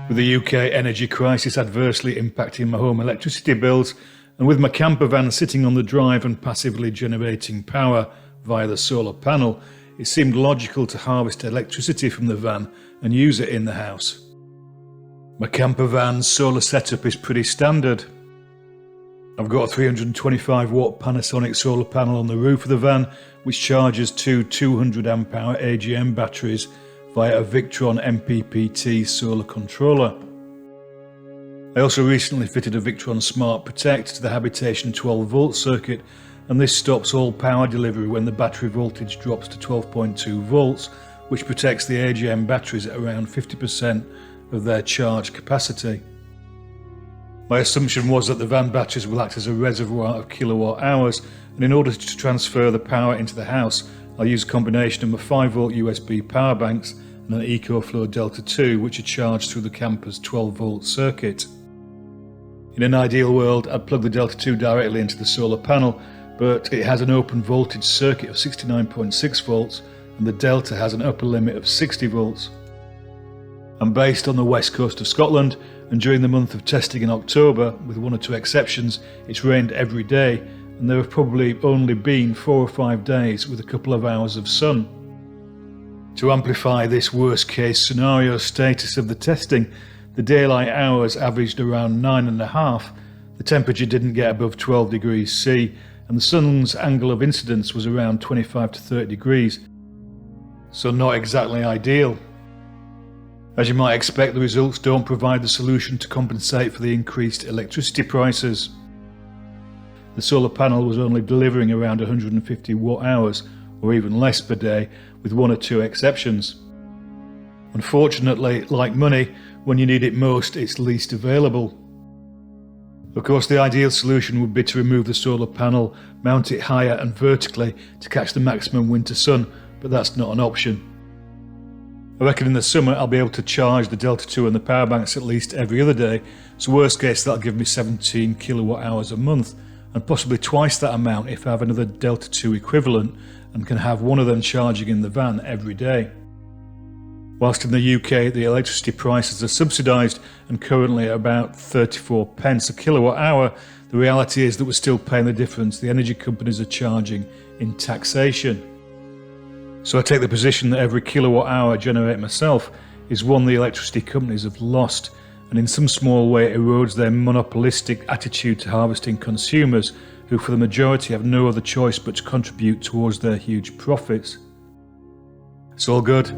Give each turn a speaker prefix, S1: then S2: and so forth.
S1: With the UK energy crisis adversely impacting my home electricity bills, and with my camper van sitting on the drive and passively generating power via the solar panel, it seemed logical to harvest electricity from the van and use it in the house. My camper van's solar setup is pretty standard. I've got a 325 watt Panasonic solar panel on the roof of the van, which charges two 200 amp hour AGM batteries via a Victron MPPT solar controller. I also recently fitted a Victron Smart Protect to the Habitation 12 volt circuit, and this stops all power delivery when the battery voltage drops to 12.2 volts, which protects the AGM batteries at around 50% of their charge capacity. My assumption was that the van batteries will act as a reservoir of kilowatt hours, and in order to transfer the power into the house, I'll use a combination of my 5 volt USB power banks and an EcoFlow Delta 2, which are charged through the camper's 12 volt circuit. In an ideal world, I'd plug the Delta 2 directly into the solar panel, but it has an open voltage circuit of 69.6 volts and the Delta has an upper limit of 60 volts. I'm based on the west coast of Scotland, and during the month of testing in October, with one or two exceptions, it's rained every day, and there have probably only been 4 or 5 days with a couple of hours of sun. To amplify this worst case scenario status of the testing, the daylight hours averaged around 9.5, the temperature didn't get above 12 degrees C, and the sun's angle of incidence was around 25 to 30 degrees, so not exactly ideal. As you might expect, the results don't provide the solution to compensate for the increased electricity prices. The solar panel was only delivering around 150 watt hours, or even less per day, with 1 or 2 exceptions. Unfortunately, like money, when you need it most, it's least available. Of course, the ideal solution would be to remove the solar panel, mount it higher and vertically to catch the maximum winter sun, but that's not an option. I reckon in the summer I'll be able to charge the Delta 2 and the power banks at least every other day, so worst case that'll give me 17 kilowatt hours a month, and possibly twice that amount if I have another Delta 2 equivalent and can have one of them charging in the van every day. Whilst in the UK the electricity prices are subsidised and currently at about 34 pence a kilowatt hour, the reality is that we're still paying the difference the energy companies are charging in taxation. So I take the position that every kilowatt hour I generate myself is one the electricity companies have lost, and in some small way it erodes their monopolistic attitude to harvesting consumers, who for the majority have no other choice but to contribute towards their huge profits. It's all good.